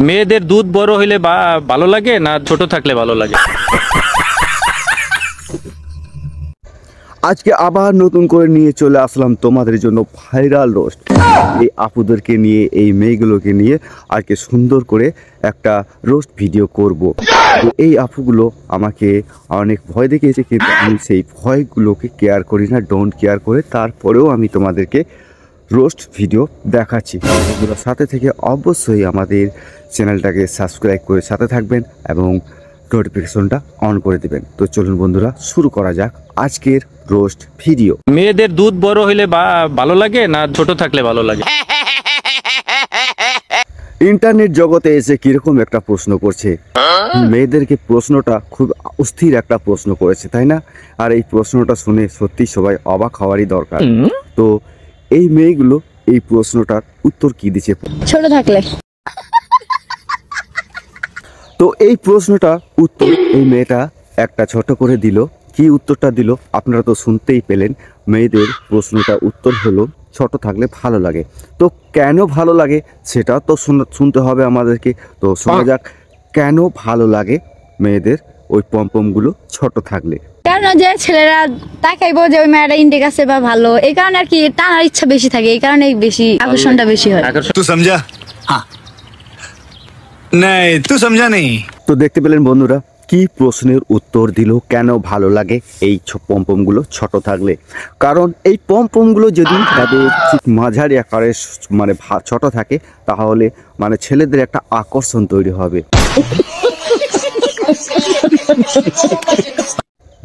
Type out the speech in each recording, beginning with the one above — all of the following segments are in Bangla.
মেয়েদের দুধ বড় হইলে ভালো লাগে না ছোট থাকলে ভালো লাগে? আজকে আবার নতুন করে নিয়ে চলে আসলাম তোমাদের জন্য ভাইরাল রোস্ট। এই আপুদেরকে নিয়ে, এই মেয়েগুলোকে নিয়ে আজকে সুন্দর করে একটা রোস্ট ভিডিও করব। তো এই আপুগুলো আমাকে অনেক ভয় দেখিয়েছে, কিন্তু আমি সেই ভয়গুলোকে কেয়ার করি না, ডোন্ট কেয়ার করে তারপরেও আমি তোমাদেরকে রোস্ট ভিডিও দেখাচ্ছি। বন্ধুরা সাথে থেকে অবশ্যই আমাদের চ্যানেলটাকে সাবস্ক্রাইব করে সাথে থাকবেন এবং নোটিফিকেশনটা অন করে দিবেন। তো চলুন বন্ধুরা শুরু করা যাক আজকের রোস্ট ভিডিও। মেয়েদের দুধ বড় হইলে ভালো লাগে না ছোট থাকলে ভালো লাগে? ইন্টারনেট জগতে এসে কিরকম একটা প্রশ্ন করছে মেয়েদেরকে, প্রশ্নটা খুব অস্থির একটা প্রশ্ন করেছে, তাই না? আর এই প্রশ্নটা শুনে সত্যি সবাই অবাক হওয়ারই দরকার। তো এই মেয়েগুলো এই প্রশ্নটার উত্তর কি দিচ্ছে? ছোট থাকলে। তো এই প্রশ্নটা উত্তর এই মেয়েটা একটা ছোট করে দিল। কি উত্তরটা দিল আপনারা তো শুনতেই পেলেন। মেয়েদের প্রশ্নটা উত্তর হলো ছোট থাকলে ভালো লাগে। তো কেন ভালো লাগে সেটা তো শুনতে হবে আমাদেরকে। তো শোনা যাক কেন ভালো লাগে মেয়েদের ওই পমপমগুলো ছোট থাকলে। কারণ যে ছেলেরা তাকাইবো যে ওই মেয়েটা ইন্টেক আছে বা ভালো, এই কারণে আর কি টানার ইচ্ছা বেশি থাকে, এই কারণে বেশি আকর্ষণটা বেশি হয়। তুই সমঝা? হ্যাঁ নাই তুই সমঝা নেই। তো দেখতে পেলেন বন্ধুরা কি প্রশ্নের উত্তর দিল, কেন ভালো লাগে এই পমপমগুলো ছোট থাকলে। কারণ এই পমপমগুলো যদি তাদের ঠিক মাঝারি আকারে মানে ছোট থাকে তাহলে মানে ছেলেদের একটা আকর্ষণ তৈরি হবে,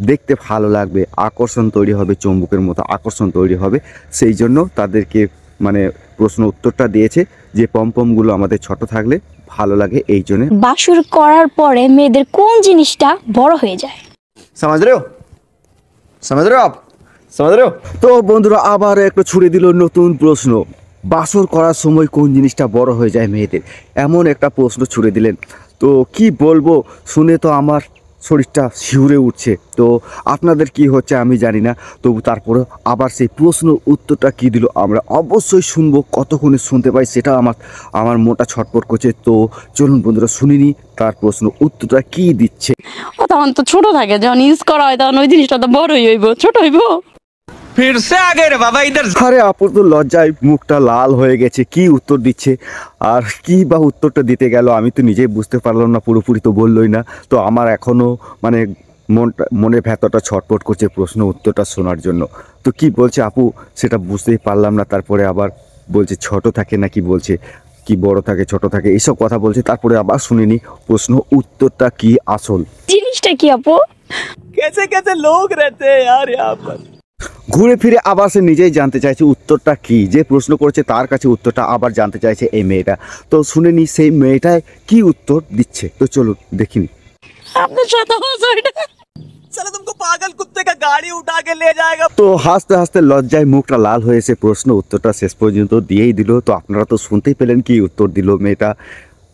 দেখতে ভালো লাগবে, আকর্ষণ তৈরি হবে, চুম্বকের মতো আকর্ষণ তৈরি হবে। সেই জন্য তাদেরকে মানে প্রশ্ন উত্তরটা দিয়েছে যে পমপমগুলো আমাদের ছোট থাকলে ভালো লাগে এই জন্য। বাসুর করার পরে মেয়েদের কোন জিনিসটা বড় হয়ে যায়? समझ रहे हो? समझ रहे हो आप? समझ रहे हो? তো বন্ধুরা আবার একটু ছুড়ে দিল নতুন প্রশ্ন, বাসর করার সময় কোন জিনিসটা বড় হয়ে যায় মেয়েদের, এমন একটা প্রশ্ন ছুড়ে দিলেন। তো কি বলবো, শুনে তো আমার শরীরটা শিউরে উঠছে। তো আপনাদের কি হচ্ছে আমি জানি না, তবু তারপরে আবার সেই প্রশ্ন উত্তরটা কি দিল আমরা অবশ্যই শুনবো। কতক্ষণে শুনতে পাই সেটা আমার মনটা ছটফট করছে। তো চলুন বন্ধুরা শুনিনি তার প্রশ্ন উত্তরটা কি দিচ্ছে। ও তখন তো ছোট থাকে, যখন ইউজ করা হয় তখন ওই জিনিসটা তো বড়ই হইব, ছোট হইব। फिर से आ गए रे बाबा इधर। আরে আপুর তো লজ্জায় মুখটা লাল হয়ে গেছে, কি উত্তর দিচ্ছে আর কি বা উত্তরটা দিতে গেল আমি তো নিজেই বুঝতে পারলাম না, পুরোপুরি তো বললোই না। তো আমার এখনো মানে মনের ভেতরটা ছটফট করছে প্রশ্ন উত্তরটা শোনার জন্য। তো কি বলছে আপু সেটা বুঝতেই পারলাম না। তারপরে আবার বলছে ছোট থাকে নাকি বলছে কি বড় থাকে ছোট থাকে এইসব কথা বলছে। তারপরে আবার শুনিনি প্রশ্ন উত্তরটা কি আসল জিনিসটা কি আপু? कैसे कैसे लोग रहते हैं यार यहाँ पर। ঘুরে ফিরে আবার সে নিজেই জানতে চাইছে উত্তরটা কি, যে প্রশ্ন করেছে তার কাছে উত্তরটা আবার জানতে চাইছে এই মেয়েটা। তো শুনে নি সেই মেয়েটায় কি উত্তর দিচ্ছে। তো চলুন দেখিনি। আপনার সাথে ওইটা साला तुमको पागल कुत्ते का गाड़ी उठा के ले जाएगा। তো হাসতে হাসতে লজ্জায় মুখটা লাল হয়েছে, প্রশ্ন উত্তরটা শেষ পর্যন্ত দিয়েই দিল। তো আপনারা তো শুনতেই পেলেন কি উত্তর দিল মেয়েটা,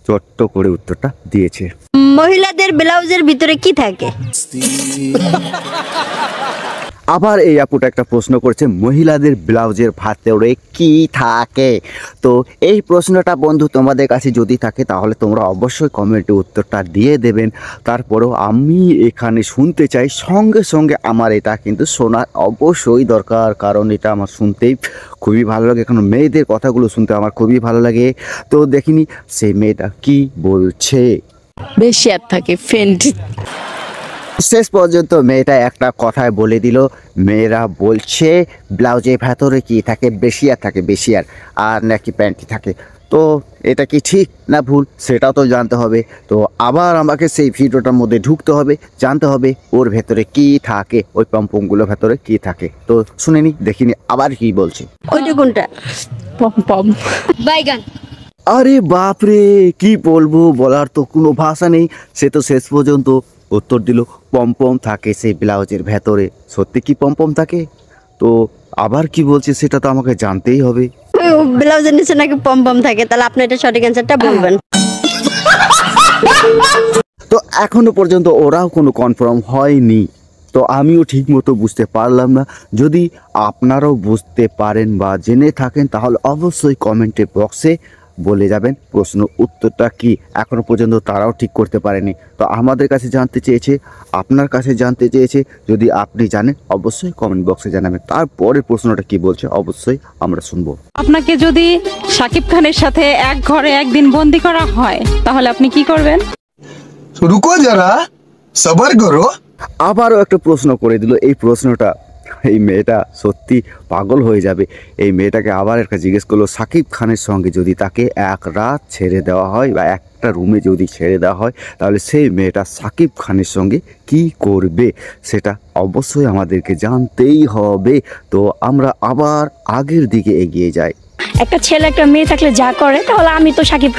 চট্ট করে উত্তরটা দিয়েছে। মহিলাদের ব্লাউজের ভিতরে কি থাকে? আবার এই আপুটা একটা প্রশ্ন করছে মহিলাদের ব্লাউজের ভেতরে কি থাকে। তো এই প্রশ্নটা বন্ধু তোমাদের কাছে যদি থাকে তাহলে তোমরা অবশ্যই কমেন্টে উত্তরটা দিয়ে দেবেন। তারপরেও আমি এখানে শুনতে চাই, সঙ্গে সঙ্গে আমার এটা কিন্তু শোনার অবশ্যই দরকার, কারণ এটা আমার শুনতেই খুবই ভালো লাগে, কারণ মেয়েদের কথাগুলো শুনতে আমার খুবই ভালো লাগে। তো দেখিনি সেই মেয়েটা কি বলছে। বেশি আর থাকে ফেন্ট। শেষ পর্যন্ত মেয়েটা একটা কথায় বলে দিল, মেয়েরা বলছে ব্লাউজের ভেতরে কি থাকে, বেশিয়ার থাকে, বেশিয়ার আর নাকি প্যান্টি থাকে। তো এটা কি ঠিক না ভুল সেটাও তো জানতে হবে। তো আবার আমাকে সেই ভিডিওটার মধ্যে ঢুকতে হবে, জানতে হবে ওর ভেতরে কি থাকে, ওই পম্পমগুলোর ভেতরে কি থাকে। তো শুনিনি দেখিনি আবার কি বলছে। ওইটা কোনটা? পম পম বাইগান। আরে বাপরে কি বলবো, বলার তো কোনো ভাষা নেই। সে তো শেষ পর্যন্ত উত্তর দিল পমপম থাকে সেই ব্লাউজের ভেতরে। সত্যি কি পমপম থাকে? তো আবার কি বলছে সেটা তো আমাকে জানতেই হবে। ব্লাউজের নিচে নাকি পম পম থাকে, তাহলে আপনি এটা সঠিক অ্যান্সারটা বলবেন। তো এখনো পর্যন্ত ওরাও কোনো কনফার্ম হয়নি। তো আমিও ঠিক মতো বুঝতে পারলাম না। যদি আপনারাও বুঝতে পারেন বা জেনে থাকেন তাহলে অবশ্যই কমেন্টে বক্সে বলে যাবেন প্রশ্ন উত্তরটা কি। এখনো পর্যন্ত তারাও ঠিক করতে পারেনি। তো আমাদের কাছে জানতে চেয়েছে, আপনার কাছে জানতে চেয়েছে, যদি আপনি জানেন অবশ্যই কমেন্ট বক্সে জানাবেন। তারপরে প্রশ্নটা কি বলছে অবশ্যই আমরা শুনবো। আপনাকে যদি শাকিব খানের সাথে এক ঘরে একদিন বন্দি করা হয় তাহলে আপনি কি করবেন? रुको जरा सबर करो। আবারও একটা প্রশ্ন করে দিল। এই প্রশ্নটা এই মেয়েটা সত্যি পাগল হয়ে যাবে। এই মেয়েটাকে আবার একটা জিজ্ঞেস করলো, সাকিব খানের সঙ্গে যদি তাকে এক রাত ছেড়ে দেওয়া হয় বা একটা রুমে যদি ছেড়ে দেওয়া হয় তাহলে সেই মেয়েটা সাকিব খানের সঙ্গে কি করবে, সেটা অবশ্যই আমাদেরকে জানতেই হবে। তো আমরা আবার আগের দিকে এগিয়ে যাই। একটা ছেলে একটা মেয়ে থাকলে যা করে, তাহলে আমি তো শাকিব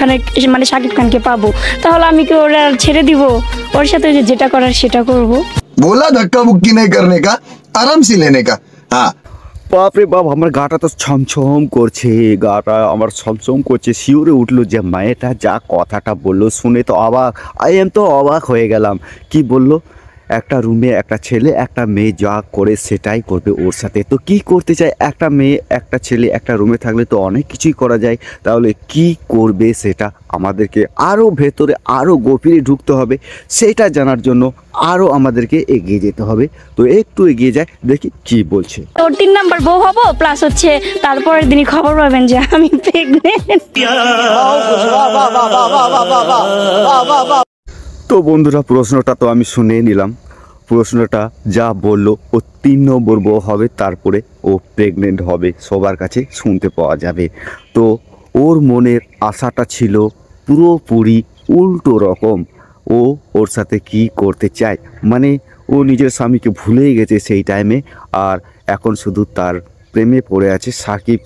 খানকে পাবো, তাহলে আমি কি ওরা ছেড়ে দিব? ওর সাথে যেটা করার সেটা করব। बोला धक्का मुक्की नहीं करने का, आराम से लेने का। हाँ বাপরে বাপ, আমার গাটা তো ছমছম করছে, গাটা আমার ছমছম করছে, শিউরে উঠলো যে মেয়েটা যা কথাটা বললো শুনে তো অবাক। তো অবাক হয়ে গেলাম। কি বললো? একটা রুমে একটা ছেলে একটা মেয়ে যা করে সেটাই করবে ওর সাথে। তো কি করতে চায়? একটা মেয়ে একটা ছেলে একটা রুমে থাকলে তো অনেক কিছুই করা যায়। তাহলে কি করবে সেটা আমাদেরকে আরও ভেতরে আরও গভীরে ঢুকতে হবে। সেটা জানার জন্য আরও আমাদেরকে এগিয়ে যেতে হবে। তো একটু এগিয়ে যায়, দেখি কি বলছে। তোর 3 নাম্বার বউ হবো, প্লাস হচ্ছে তারপরের দিনই খবর পাবেন যে আমি প্রেগনেন্ট। তো বন্ধুরা, প্রশ্নটা তো আমি শুনে নিলাম। প্রশ্নটা যা বললো, ও 3 নম্বর বউ হবে, তারপরে ও প্রেগনেন্ট হবে, সবার কাছে শুনতে পাওয়া যাবে। তো ওর মনের আশাটা ছিল পুরোপুরি উল্টো রকম। ও ওর সাথে কি করতে চায়, মানে ও নিজের স্বামীকে ভুলেই গেছে সেই টাইমে, আর এখন শুধু তার প্রেমে পড়ে আছে সাকিব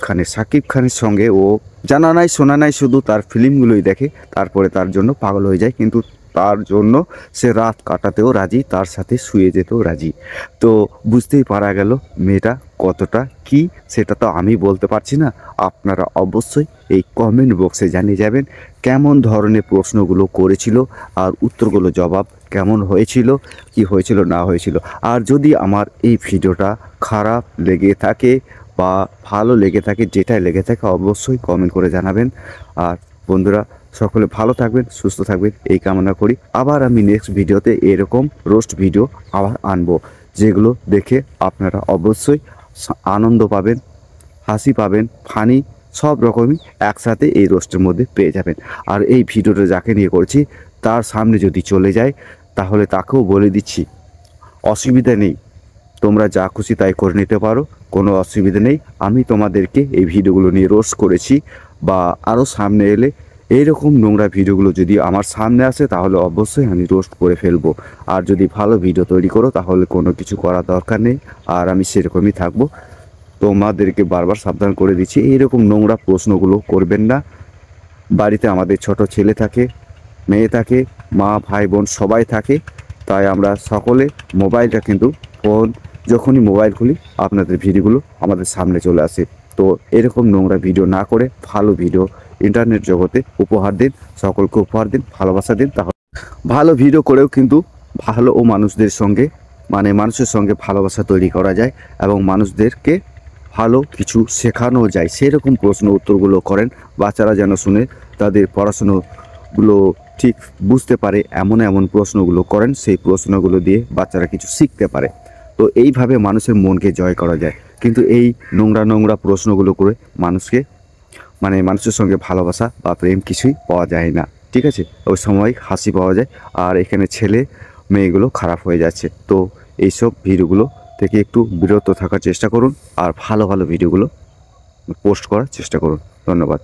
খানের সঙ্গে। ও জানা নাই শোনা নাই, শুধু তার ফিল্মগুলোই দেখে, তারপরে তার জন্য পাগল হয়ে যায়। কিন্তু তার জন্য সে রাত কাটাতেও রাজি, তার সাথে শুয়ে যেতেও রাজি। তো বুঝতেই পারা গেল মেয়েটা কতটা কি, সেটা তো আমি বলতে পারছি না। আপনারা অবশ্যই এই কমেন্ট বক্সে জানিয়ে যাবেন কেমন ধরনের প্রশ্নগুলো করেছিল আর উত্তরগুলো জবাব কেমন হয়েছিল, কি হয়েছিল না হয়েছিল। আর যদি আমার এই ভিডিওটা খারাপ লেগে থাকে বা ভালো লেগে থাকে, যেটাই লেগে থাকে অবশ্যই কমেন্ট করে জানাবেন। আর বন্ধুরা, সকলে ভালো থাকবেন, সুস্থ থাকবেন এই কামনা করি। আবার আমি নেক্সট ভিডিওতে এরকম রোস্ট ভিডিও আবার আনবো, যেগুলো দেখে আপনারা অবশ্যই আনন্দ পাবেন, হাসি পাবেন, ফানি সব রকমই একসাথে এই রোস্টের মধ্যে পেয়ে যাবেন। আর এই ভিডিওটা যাকে নিয়ে করছি তার সামনে যদি চলে যায় তাহলে তাকেও বলে দিচ্ছি, অসুবিধা নেই, তোমরা যা খুশি তাই করে নিতে পারো, কোনো অসুবিধা নেই। আমি তোমাদেরকে এই ভিডিওগুলো নিয়ে রোস্ট করেছি, বা আরও সামনে এলে এইরকম নোংরা ভিডিওগুলো যদি আমার সামনে আসে তাহলে অবশ্যই আমি রোস্ট করে ফেলবো। আর যদি ভালো ভিডিও তৈরি করো তাহলে কোনো কিছু করার দরকার নেই, আর আমি সেরকমই থাকবো। তোমাদেরকে বারবার সাবধান করে দিচ্ছি, এইরকম নোংরা প্রশ্নগুলো করবেন না। বাড়িতে আমাদের ছোট ছেলে থাকে, মেয়ে থাকে, মা ভাই বোন সবাই থাকে, তাই আমরা সকলে মোবাইলটা কিন্তু ফোন যখনই মোবাইল খুলি আপনাদের ভিডিওগুলো আমাদের সামনে চলে আসে। তো এরকম নোংরা ভিডিও না করে ভালো ভিডিও ইন্টারনেট জগতে উপহার দিন, সকলকে উপহার দিন, ভালোবাসা দিন। তাহলে ভালো ভিডিও করেও কিন্তু ভালো ও মানুষদের সঙ্গে, মানে মানুষের সঙ্গে ভালোবাসা তৈরি করা যায় এবং মানুষদেরকে ভালো কিছু শেখানো যায়। সেরকম প্রশ্ন উত্তরগুলো করেন, বাচ্চারা যেন শুনে তাদের পড়াশুনোগুলো ঠিক বুঝতে পারে, এমন এমন প্রশ্নগুলো করেন, সেই প্রশ্নগুলো দিয়ে বাচ্চারা কিছু শিখতে পারে। তো এইভাবে মানুষের মনকে জয় করা যায়। কিন্তু এই নোংরা প্রশ্নগুলো করে মানুষকে, মানে মানুষের সঙ্গে ভালোবাসা বা প্রেম কিছুই পাওয়া যায় না। ঠিক আছে, ওই সময় হাসি পাওয়া যায়, আর এখানে ছেলে মেয়েগুলো খারাপ হয়ে যাচ্ছে। তো এইসব ভিডিওগুলো থেকে একটু বিরত থাকার চেষ্টা করুন, আর ভালো ভিডিওগুলো পোস্ট করার চেষ্টা করুন। ধন্যবাদ।